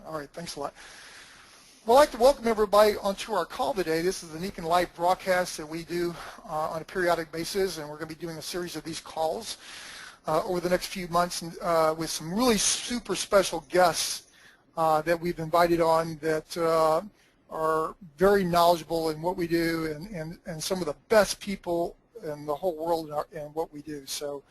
All right, thanks a lot. Well, I'd like to welcome everybody onto our call today. This is the Nikken live broadcast that we do on a periodic basis, and we're going to be doing a series of these calls over the next few months with some really super special guests that we've invited on that are very knowledgeable in what we do and some of the best people in the whole world in what we do. So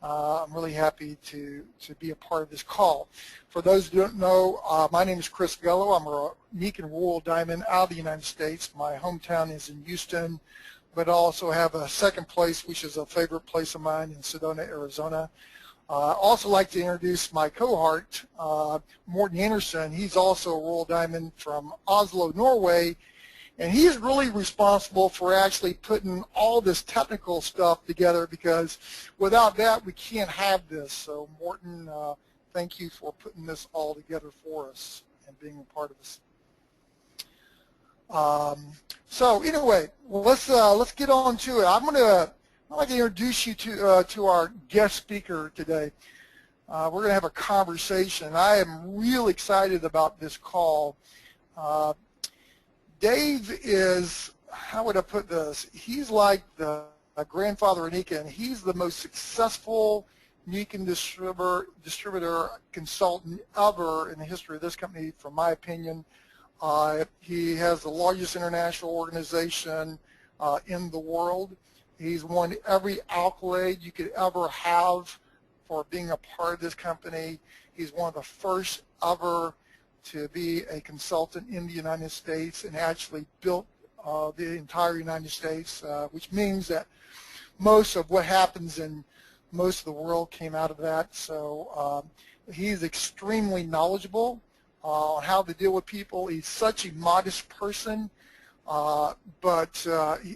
I'm really happy to be a part of this call. For those who don't know, my name is Chris Gallo. I'm a Nikken Royal Diamond out of the United States. My hometown is in Houston, but I also have a second place, which is a favorite place of mine in Sedona, Arizona. I also like to introduce my cohort, Morten Andersen. He's also a Royal Diamond from Oslo, Norway, and he's really responsible for actually putting all this technical stuff together, because without that we can't have this. So Morten, thank you for putting this all together for us and being a part of this. So anyway, well, let's get on to it. I'd like to introduce you to our guest speaker today. We're going to have a conversation. I am really excited about this call. Dave is, how would I put this? He's like the grandfather of Nikken. He's the most successful Nikken distributor consultant ever in the history of this company, from my opinion. He has the largest international organization in the world. He's won every accolade you could ever have for being a part of this company. He's one of the first ever to be a consultant in the United States and actually built the entire United States, which means that most of what happens in most of the world came out of that. So he's extremely knowledgeable on how to deal with people. He's such a modest person, but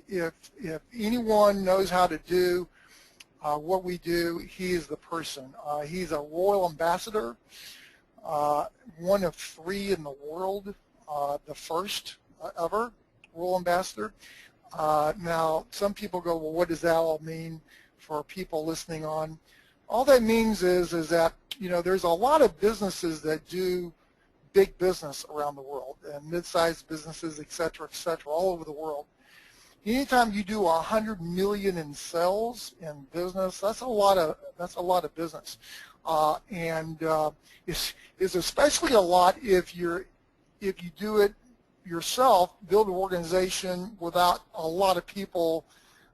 if anyone knows how to do what we do, he is the person. He's a royal ambassador. One of 3 in the world, the first ever royal ambassador. Now, some people go, well, what does that all mean for people listening on? All that means is that, you know, there's a lot of businesses that do big business around the world, and mid-sized businesses, et cetera, all over the world. Anytime you do 100 million in sales in business, that's a lot of business. It's especially a lot if you do it yourself, build an organization without a lot of people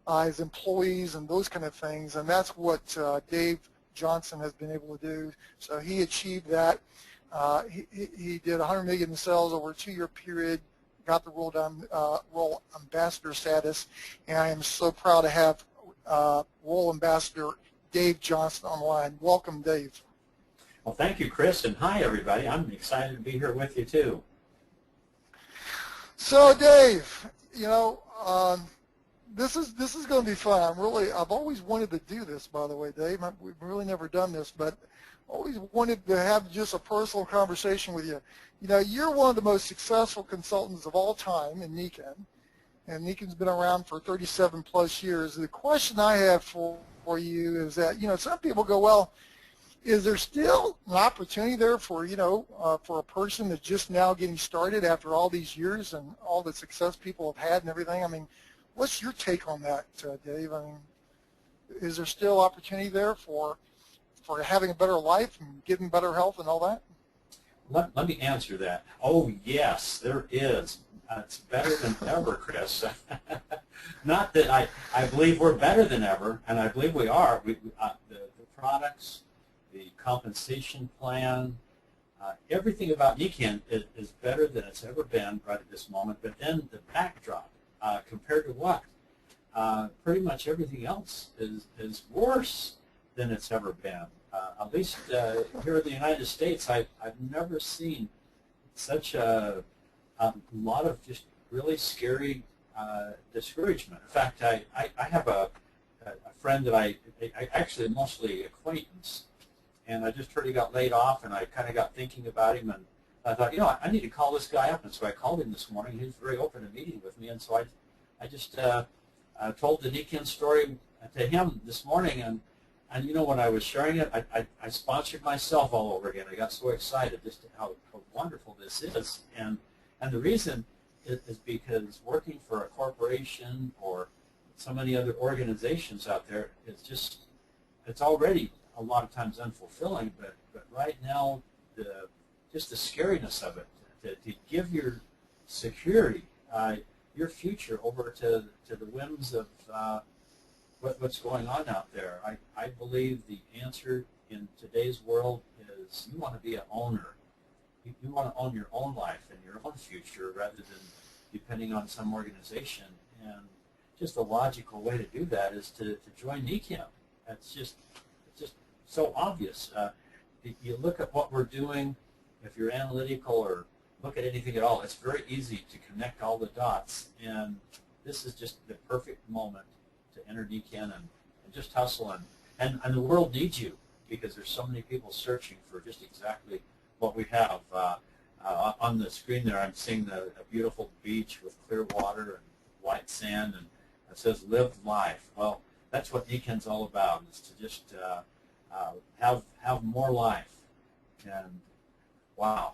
as employees and those kind of things, and that's what Dave Johnsen has been able to do. So he achieved that. He did 100 million in sales over a 2-year period, got the Royal Ambassador status, and I am so proud to have Royal Ambassador Dave Johnsen on the line. Welcome, Dave. Well, thank you, Chris, and hi, everybody. I'm excited to be here with you, too. So, Dave, you know, this is going to be fun. I've always wanted to do this, by the way, Dave. We've really never done this, but always wanted to have just a personal conversation with you. You know, you're one of the most successful consultants of all time in Nikken, and Nikken's been around for 37 plus years. The question I have for you is that, you know, some people go, well, is there still an opportunity there for, you know, for a person that's just now getting started after all these years and all the success people have had and everything? I mean, what's your take on that, Dave? I mean, is there still opportunity there for having a better life and getting better health and all that? Let me answer that. Oh, yes, there is. It's better than ever, Chris. Not that I believe we're better than ever, and I believe we are. The products, the compensation plan, everything about Nikken is better than it's ever been right at this moment. But then the backdrop, compared to what? Pretty much everything else is worse than it's ever been. At least here in the United States, I've never seen such a lot of just really scary discouragement. In fact, I have a friend that I actually mostly acquaintance, and I just heard he got laid off, and I kind of got thinking about him, and I thought, you know, I need to call this guy up, and so I called him this morning. He was very open to meeting with me, and so I just told the Nikken story to him this morning, and And you know, when I was sharing it, I sponsored myself all over again. I got so excited just how wonderful this is. And the reason is because working for a corporation or so many other organizations out there, it's already a lot of times unfulfilling, but right now, just the scariness of it, to give your security, your future over to the whims of what's going on out there. I believe the answer in today's world is you want to be an owner. You want to own your own life and your own future rather than depending on some organization. And just a logical way to do that is to join Nikken. It's just so obvious. You look at what we're doing, if you're analytical or look at anything at all, it's very easy to connect all the dots. And this is just the perfect moment to enter Nikken and just hustle. And the world needs you because there's so many people searching for just exactly what we have. On the screen there, I'm seeing a beautiful beach with clear water and white sand, and it says "Live Life." Well, that's what Nikken's all about, is to just have more life. And wow.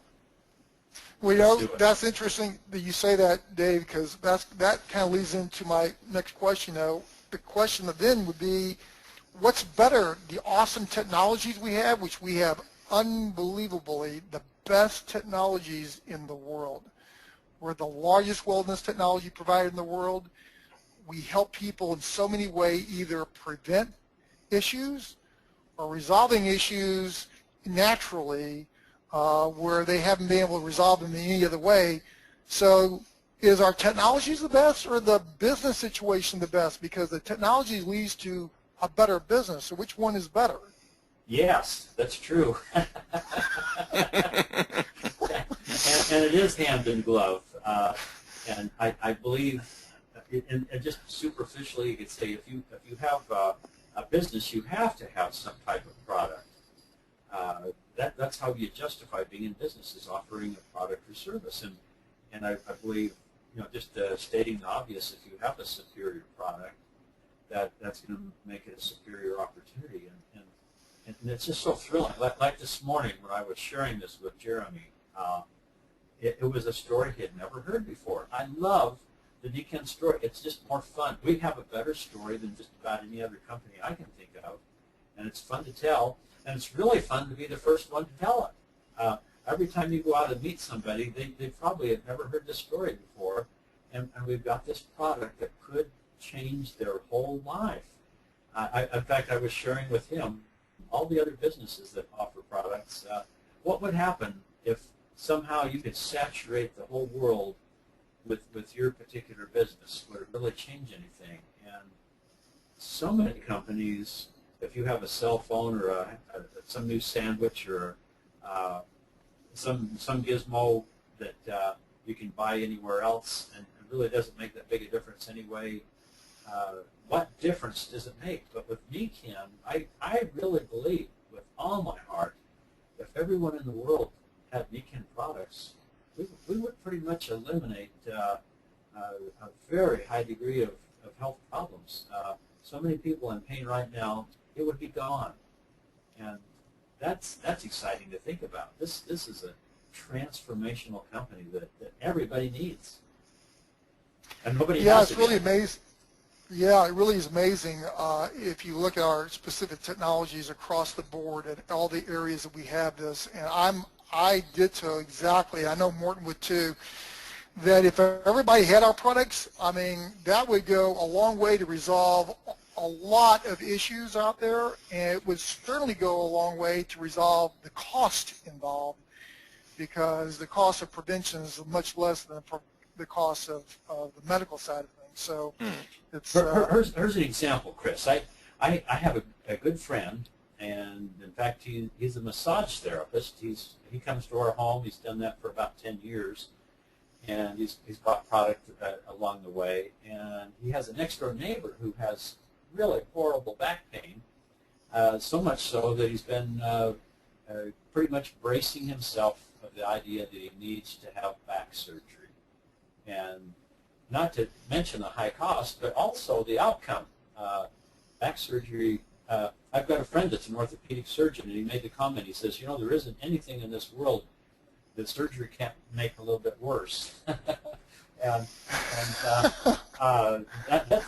Well, you know, that's interesting that you say that, Dave, because that kind of leads into my next question. Though the question then would be, what's better, the awesome technologies we have, which we have unbelievably the best technologies in the world. We're the largest wellness technology provider in the world. We help people in so many ways, either prevent issues or resolving issues naturally where they haven't been able to resolve them in any other way. So is our technologies the best or the business situation the best? Because the technology leads to a better business. So which one is better? Yes, that's true. and it is hand in glove. And I believe, and just superficially, you could say if you have a business, you have to have some type of product. That's how you justify being in business, is offering a product or service. And I believe, just stating the obvious, if you have a superior product, that's going to make it a superior opportunity. And it's just so thrilling. Like this morning when I was sharing this with Jeremy, it was a story he had never heard before. I love the Nikken story. It's just more fun. We have a better story than just about any other company I can think of, and it's fun to tell, and it's really fun to be the first one to tell it. Every time you go out and meet somebody, they probably have never heard this story before, and we've got this product that could change their whole life. In fact, I was sharing with him all the other businesses that offer products. What would happen if somehow you could saturate the whole world with your particular business? Would it really change anything? And so many companies, if you have a cell phone or some new sandwich or some gizmo that you can buy anywhere else, and it really doesn't make that big a difference anyway, what difference does it make? But with Nikken, I really believe with all my heart, if everyone in the world had Nikken products, we would pretty much eliminate a very high degree of health problems. So many people in pain right now, it would be gone. And that's exciting to think about. This is a transformational company that everybody needs. And nobody has it. Yeah, it's really amazing. Yeah, it really is amazing if you look at our specific technologies across the board and all the areas that we have this. And I ditto exactly, I know Morten would too, that if everybody had our products, I mean, that would go a long way to resolve a lot of issues out there, and it would certainly go a long way to resolve the cost involved, because the cost of prevention is much less than the cost of the medical side of things. So it's here's an example, Chris. I have a good friend, and in fact he's a massage therapist. He comes to our home. He's done that for about 10 years, and he's bought product along the way. And he has a next door neighbor who has really horrible back pain, so much so that he's been pretty much bracing himself of the idea that he needs to have back surgery. And not to mention the high cost, but also the outcome. Back surgery I've got a friend that's an orthopedic surgeon, and he made the comment. He says, you know, there isn't anything in this world that surgery can't make a little bit worse. and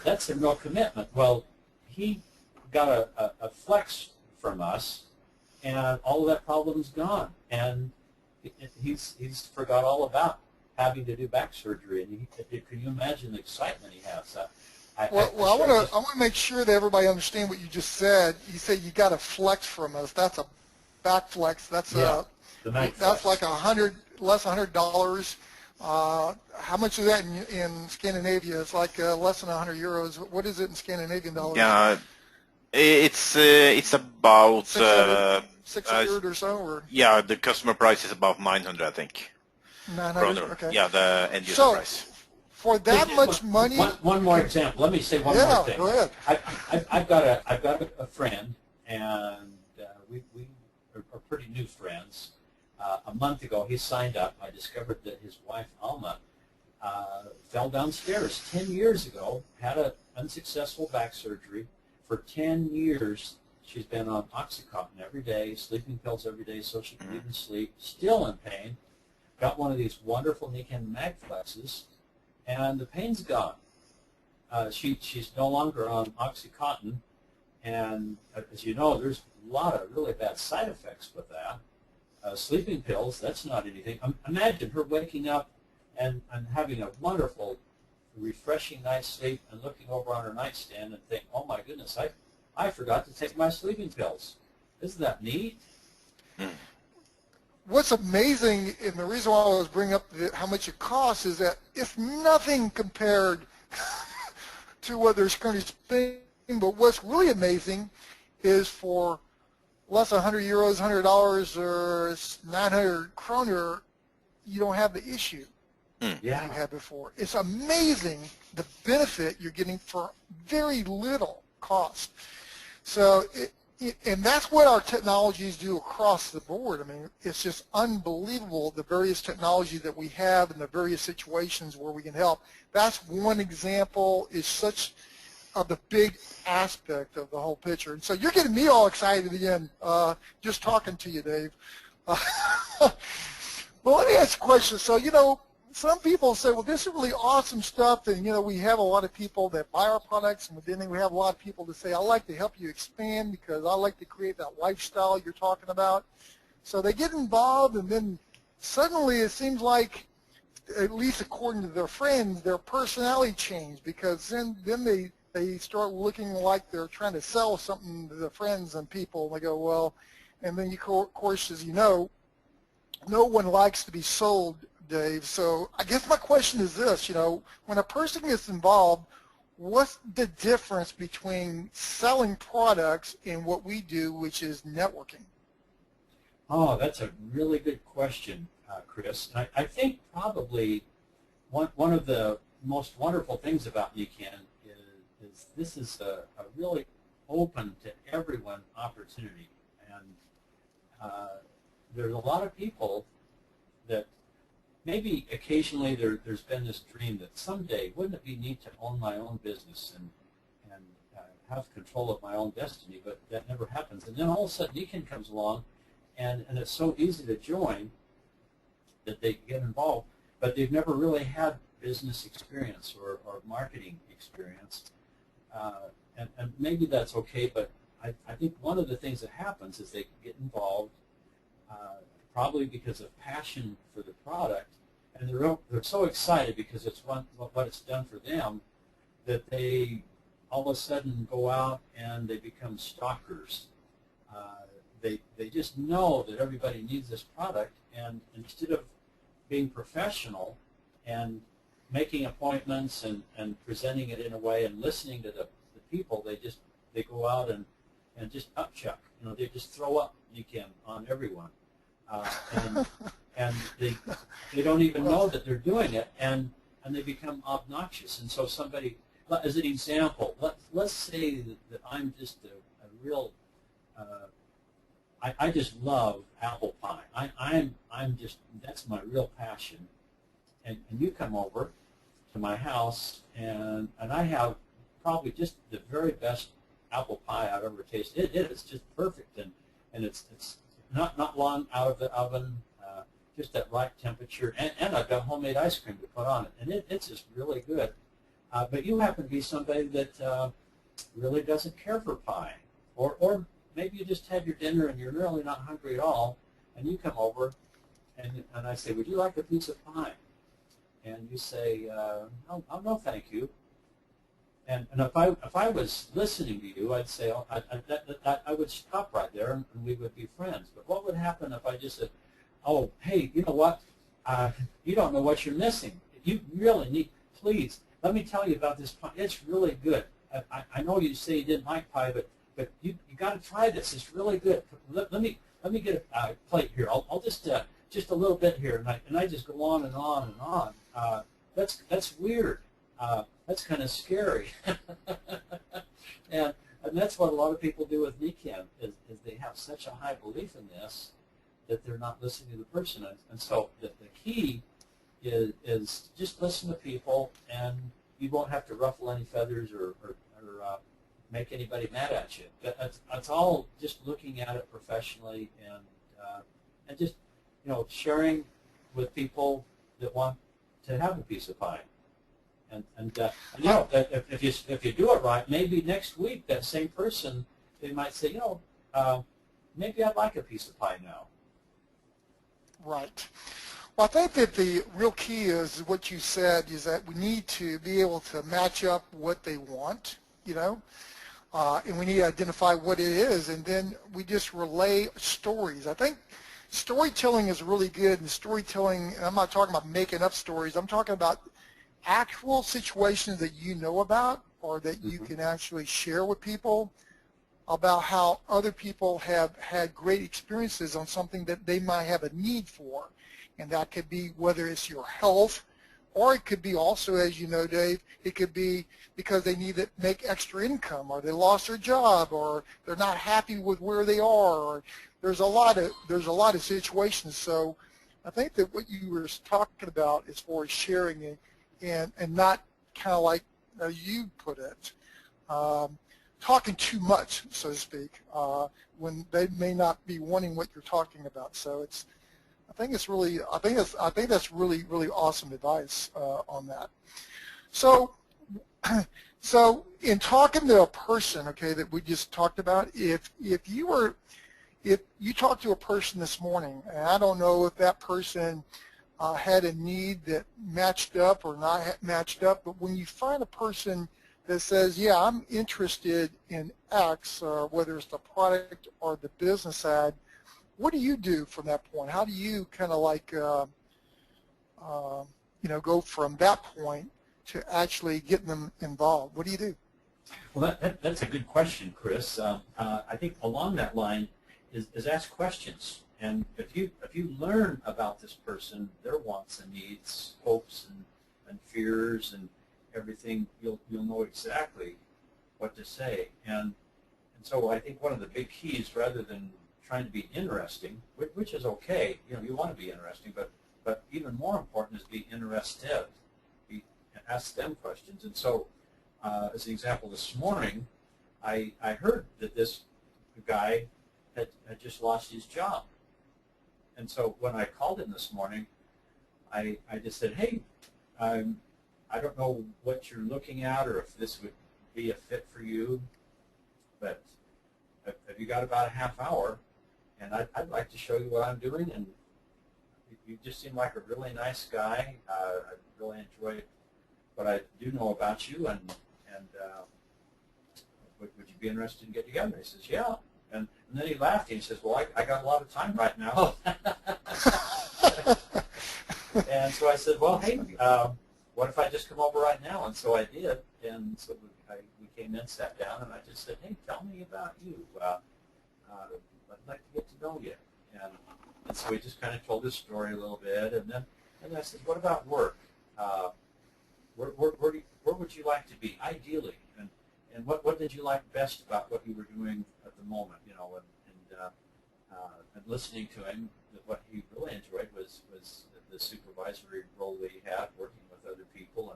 that's a real commitment. Well, he got a flex from us, and all of that problem's gone. And he's forgot all about having to do back surgery. And can you imagine the excitement he has? I want to make sure that everybody understands what you just said. You say you got a flex from us. That's a back flex. That's that's like less $100. How much is that in Scandinavia? It's like less than 100 euros. What is it in Scandinavian dollars? Yeah, it's about 600 or so. Or? Yeah, the customer price is about 900, I think. 900. Okay. Yeah, the end user price. For that much money. One more example. Let me say one more thing. Go ahead. I've got a friend, and we are pretty new friends. A month ago, he signed up. I discovered that his wife, Alma, fell downstairs 10 years ago, had an unsuccessful back surgery. For 10 years, she's been on Oxycontin every day, sleeping pills every day so she can even sleep, still in pain. Got one of these wonderful Nikken MagFlexes, and the pain's gone. She's no longer on Oxycontin, and as you know, there's a lot of really bad side effects with that. Sleeping pills, that's not anything. Imagine her waking up and having a wonderful, refreshing night's sleep and looking over on her nightstand and think, oh my goodness, I forgot to take my sleeping pills. Isn't that neat? What's amazing, and the reason why I was bringing up how much it costs, is that it's nothing compared to what they're currently spending. But what's really amazing is for less than 100 euros, $100, or 900 kroner, you don't have the issue you had before. It's amazing the benefit you're getting for very little cost. So, and that's what our technologies do across the board. I mean, it's just unbelievable, the various technology that we have in the various situations where we can help. That's one example, is such the big aspect of the whole picture. And so you're getting me all excited again, just talking to you, Dave. Well, let me ask a question. So, you know, some people say, well, this is really awesome stuff, and, you know, we have a lot of people that buy our products, and then we have a lot of people that say, I'd like to help you expand because I like to create that lifestyle you're talking about. So they get involved, and then suddenly it seems like, at least according to their friends, their personality changed, because then they start looking like they're trying to sell something to their friends and people. And they go, well, and then, of course, as you know, no one likes to be sold, Dave. So I guess my question is this, you know, when a person gets involved, what's the difference between selling products and what we do, which is networking? Oh, that's a really good question, Chris. I think probably one of the most wonderful things about Nikken is this is a really open to everyone opportunity. And there's a lot of people that maybe occasionally there's been this dream that someday, wouldn't it be neat to own my own business and have control of my own destiny, but that never happens. And then all of a sudden Nikken comes along, and it's so easy to join that they get involved, but they've never really had business experience or marketing experience. And maybe that's okay, but I think one of the things that happens is they get involved probably because of passion for the product, and they're so excited because it's what it's done for them that they all of a sudden go out and they become stalkers. They just know that everybody needs this product, and instead of being professional and making appointments and presenting it in a way and listening to the people, they go out and just upchuck. You know, they just throw up Nikken on everyone, and they don't even know that they're doing it, and they become obnoxious. And so somebody, as an example, let's say that I'm just a real I just love apple pie. I'm just, that's my real passion. And you come over to my house, and I have probably just the very best apple pie I've ever tasted. It's just perfect, and it's not long out of the oven, just at right temperature, and I've got homemade ice cream to put on it, and it's just really good. But you happen to be somebody that really doesn't care for pie, or maybe you just had your dinner and you're really not hungry at all, and you come over, and I say, would you like a piece of pie? And you say, no, thank you. And if I was listening to you, I'd say, I would stop right there and we would be friends. But what would happen if I just said, oh, hey, you know what? You don't know what you're missing. You really need, please, let me tell you about this pie. It's really good. I know you say you didn't like pie, but you got to try this. It's really good. Let me get a plate here. I'll just a little bit here, and I just go on and on and on. That's weird. That's kind of scary. and that's what a lot of people do with Nikken is they have such a high belief in this that they're not listening to the person. And so the key is just listen to people, and you won't have to ruffle any feathers or make anybody mad at you. That's all just looking at it professionally and just sharing with people that want to have a piece of pie. And if you do it right, maybe next week that same person, they might say, maybe I'd like a piece of pie now. Right. Well, I think that the real key is what you said, is that we need to be able to match up what they want, and we need to identify what it is, and then we just relay stories. I think storytelling is really good, and storytelling, and I'm not talking about making up stories, I'm talking about actual situations that you know about or that you can actually share with people about how other people have had great experiences on something that they might have a need for. And that could be whether it's your health, or it could be also, as you know, Dave, it could be because they need to make extra income, or they lost their job, or they're not happy with where they are, or there's a lot of situations. So I think that what you were talking about as far as sharing it, and not kind of like you put it, talking too much, so to speak, when they may not be wanting what you're talking about. So I think that's really awesome advice on that. So in talking to a person, okay, that we just talked about, if you talked to a person this morning, and I don't know if that person had a need that matched up or not matched up, but when you find a person that says, yeah, I'm interested in X, whether it's the product or the business ad, what do you do from that point? How do you kind of like, go from that point to actually getting them involved? What do you do? Well, that's a good question, Chris. I think along that line is ask questions. And if you learn about this person, their wants and needs, hopes and fears and everything, you'll know exactly what to say. And so I think one of the big keys, rather than trying to be interesting, which is okay, you want to be interesting, but even more important is be interested. Ask them questions. And so, as an example, this morning, I heard that this guy had just lost his job. And so when I called him this morning, I just said, hey, I don't know what you're looking at or if this would be a fit for you, but have you got about a half hour? And I'd like to show you what I'm doing. And you just seem like a really nice guy. I really enjoyed what I do know about you, and would you be interested in getting together? He says, yeah. And then he laughed and he says, well, I got a lot of time right now. And so I said, well, hey, what if I just come over right now? And so I did. And so we came in, sat down, and I just said, hey, tell me about you. I'd like to get to know you. And so we just kind of told his story a little bit. And then I said, what about work? Where would you like to be, ideally? And what did you like best about what you were doing at the moment? And listening to him, what he really enjoyed was the supervisory role that he had, working with other people,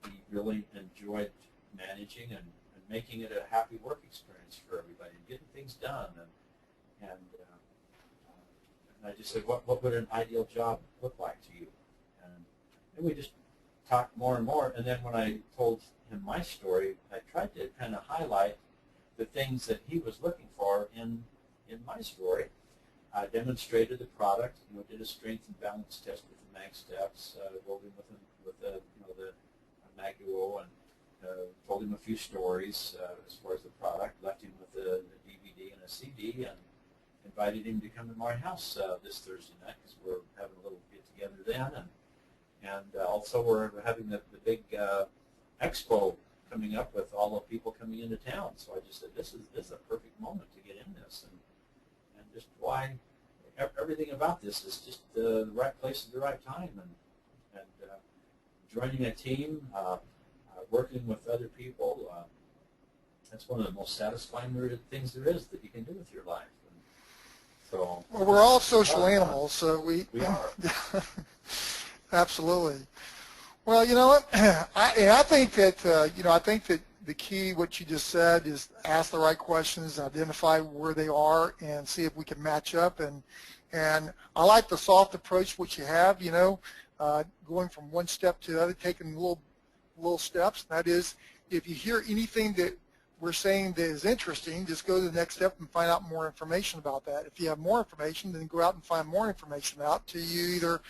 and he really enjoyed managing and making it a happy work experience for everybody, and getting things done. And I just said, what would an ideal job look like to you? And we just talked more and more. And then when I told him my story, I tried to kind of highlight the things that he was looking for in my story. I demonstrated the product, did a strength and balance test with the mag steps, rolled him with the Maguo, and told him a few stories as far as the product, left him with a DVD and a CD, and invited him to come to my house this Thursday night, because we're having a little get-together then, and also we're having the big expo coming up with all the people coming into town. So I just said, this is a perfect moment to get in this, and just why everything about this is just the right place at the right time, and joining a team, working with other people. That's one of the most satisfying things there is that you can do with your life. And so, well, we're all social animals, so we are. Absolutely. Well, you know what? I think that I think that the key, what you just said, is ask the right questions, identify where they are, and see if we can match up. And I like the soft approach which you have. Going from one step to the other, taking little steps. That is, if you hear anything that we're saying that is interesting, just go to the next step and find out more information about that. If you have more information, then go out and find more information out till you either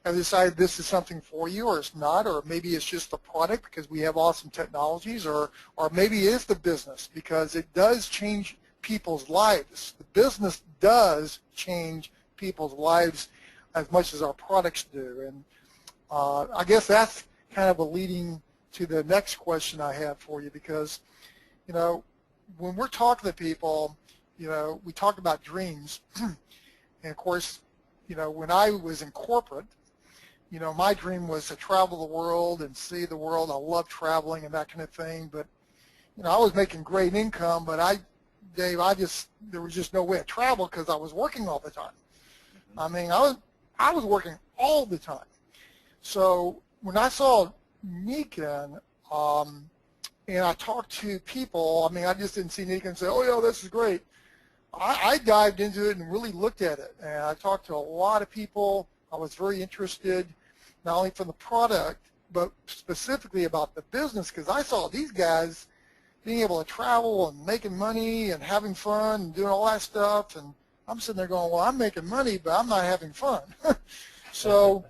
have decided this is something for you, or it's not, or maybe it's just the product because we have awesome technologies, or maybe it is the business because it does change people's lives. The business does change people's lives as much as our products do. And I guess that's kind of a leading to the next question I have for you, because when we're talking to people, we talk about dreams. And of course, when I was in corporate, my dream was to travel the world and see the world. I love traveling and that kind of thing. But, I was making great income, but Dave, there was just no way to travel because I was working all the time. I mean, I was working all the time. So when I saw Nikken, and I talked to people, I mean, I just didn't see Nikken and say, oh, yeah, this is great. I dived into it and really looked at it. And I talked to a lot of people. I was very interested, not only from the product, but specifically about the business, because I saw these guys being able to travel and making money and having fun and doing all that stuff. And I'm sitting there going, well, I'm making money, but I'm not having fun. So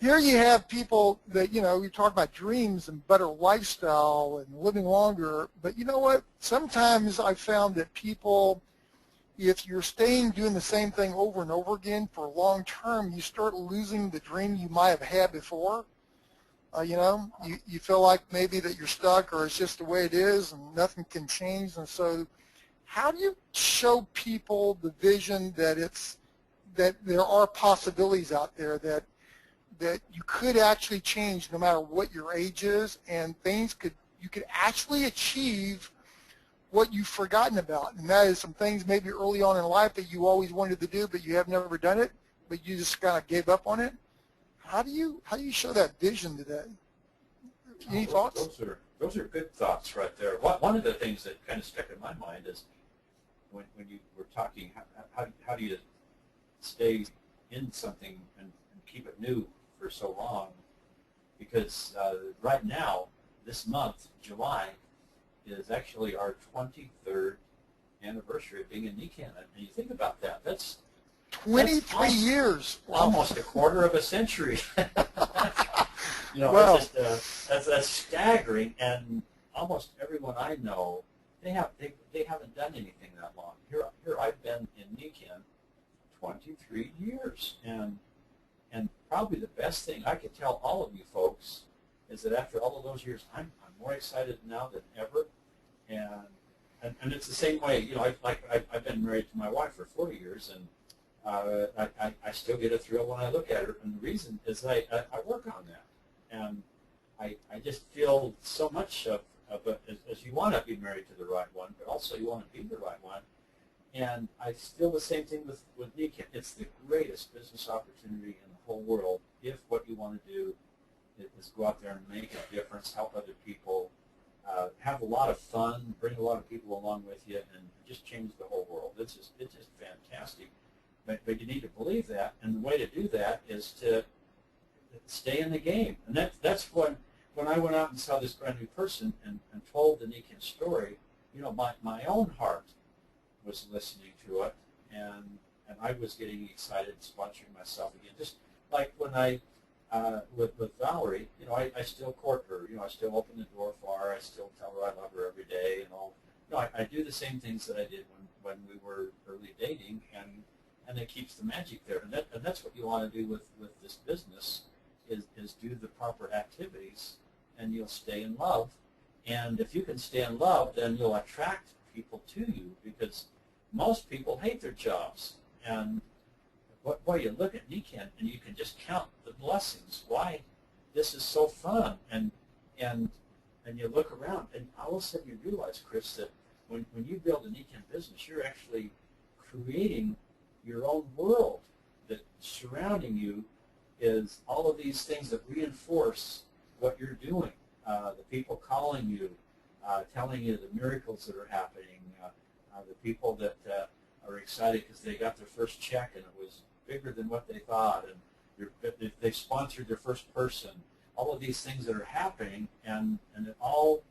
here you have people that, you talk about dreams and better lifestyle and living longer, but you know what? Sometimes I've found that people, if you're doing the same thing over and over again for long term, you start losing the dream you might have had before. You feel like maybe that you're stuck, or it's just the way it is and nothing can change. And so how do you show people the vision that there are possibilities out there, that you could actually change no matter what your age is, and you could actually achieve what you've forgotten about? And that is some things maybe early on in life that you always wanted to do, but you have never done it, but you just kind of gave up on it. How do you show that vision today? Any thoughts? Those are good thoughts right there. One of the things that kind of stuck in my mind is when you were talking, how do you stay in something and keep it new for so long? Because right now, this month, July, is actually our 23rd anniversary of being in Nikken. And you think about that, that's 23 years. Almost a quarter of a century. Wow. It's just, that's staggering. And almost everyone I know, they haven't done anything that long. Here I've been in Nikken 23 years, and probably the best thing I could tell all of you folks is that after all of those years, I'm more excited now than ever, and it's the same way. I've been married to my wife for 40 years, and I still get a thrill when I look at her, and the reason is I work on that, and I just feel so much of it, as you want to be married to the right one, but also you want to be the right one. And I feel the same thing with Nikken. It's the greatest business opportunity in the whole world if what you want to do is go out there and make a difference, help other people, have a lot of fun, bring a lot of people along with you, and just change the whole world. It's just fantastic. But you need to believe that, and the way to do that is to stay in the game. And that's when I went out and saw this brand new person and told the Nikken story, you know, my own heart was listening to it, and I was getting excited, sponsoring myself again. Just like when I, with Valerie, you know, I still court her, you know, I still open the door for her, I still tell her I love her every day, and all. You know, I do the same things that I did when we were early dating, and it keeps the magic there. And that's what you want to do with this business, is do the proper activities, and you'll stay in love. And if you can stay in love, then you'll attract people to you, because most people hate their jobs. And boy, you look at Nikken and you can just count the blessings. Why this is so fun, and you look around, and all of a sudden you realize, Chris, that when you build a Nikken business, you're actually creating your own world. That surrounding you is all of these things that reinforce what you're doing. The people calling you, telling you the miracles that are happening, the people that are excited because they got their first check and it was bigger than what they thought, and they sponsored their first person. All of these things that are happening, and it all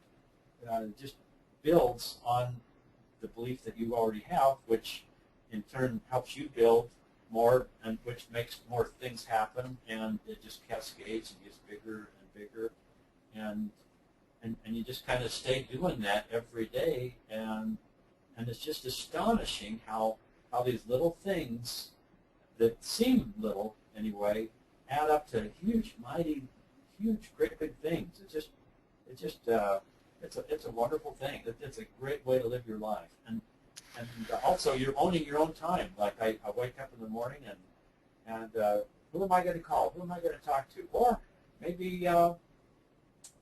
just builds on the belief that you already have, which in turn helps you build more, and which makes more things happen, and it just cascades and gets bigger and bigger, and you just kind of stay doing that every day, and it's just astonishing how these little things that seem little anyway add up to huge, mighty, huge, great big things. It's a wonderful thing. It's a great way to live your life, and also you're owning your own time. Like I wake up in the morning and who am I going to call? Who am I going to talk to? Or maybe I'll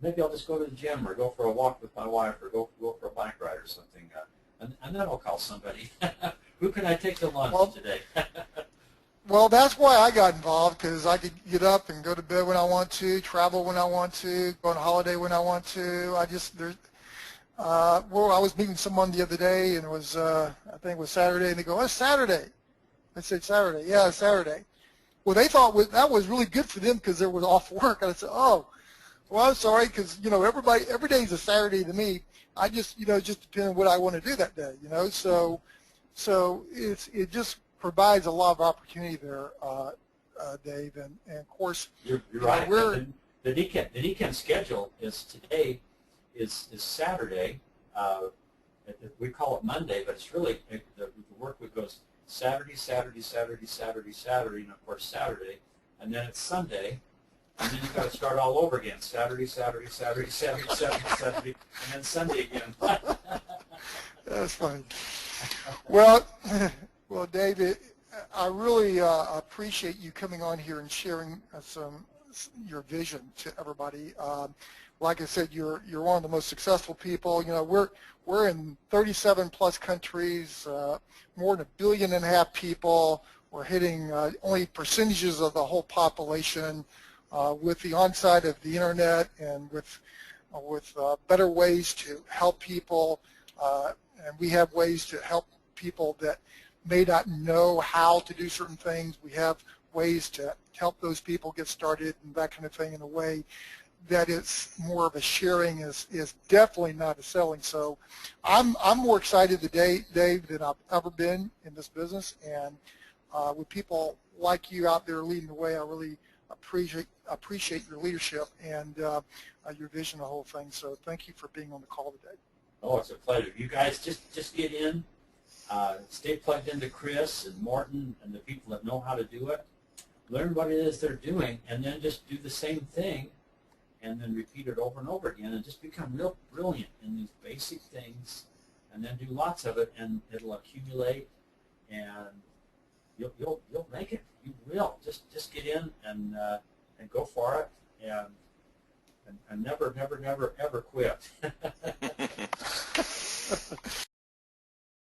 just go to the gym, or go for a walk with my wife, or go for a bike ride or something. And then I'll call somebody. Who can I take to lunch today? Well, that's why I got involved, because I could get up and go to bed when I want to, travel when I want to, go on a holiday when I want to. I was meeting someone the other day, and it was, I think it was Saturday, and they go, "Oh, it's Saturday." I said, "Saturday?" "Yeah, it's Saturday." Well, they thought that was really good for them because they were off work. And I said, "Oh, well, I'm sorry, because, you know, every day is a Saturday to me. I just, you know, just depends on what I want to do that day, you know." So it just provides a lot of opportunity there, Dave, and of course, you're right. The Nikken schedule is today is Saturday. We call it Monday, but it's really the work week goes Saturday, Saturday, Saturday, Saturday, Saturday, and of course Saturday, and then it's Sunday. And then you've got to start all over again. Saturday, Saturday, Saturday, Saturday, Saturday, Saturday, and then Sunday again. That's funny. Well, David, I really appreciate you coming on here and sharing your vision to everybody. Like I said, you're one of the most successful people. You know, we're in 37 plus countries, more than 1.5 billion people. We're hitting only percentages of the whole population. With the onset of the internet, and with better ways to help people, and we have ways to help people that may not know how to do certain things. We have ways to help those people get started and that kind of thing in a way that it's more of a sharing, is definitely not a selling. So I'm more excited today, Dave, than I've ever been in this business, and with people like you out there leading the way, I really appreciate your leadership and your vision of the whole thing. So thank you for being on the call today. Oh, it's a pleasure. You guys just get in, stay plugged into Chris and Morten and the people that know how to do it. Learn what it is they're doing, and then just do the same thing, and then repeat it over and over again, and just become real brilliant in these basic things, and then do lots of it, and it'll accumulate, and you'll make it. You will. Just get in and go for it, and never ever quit.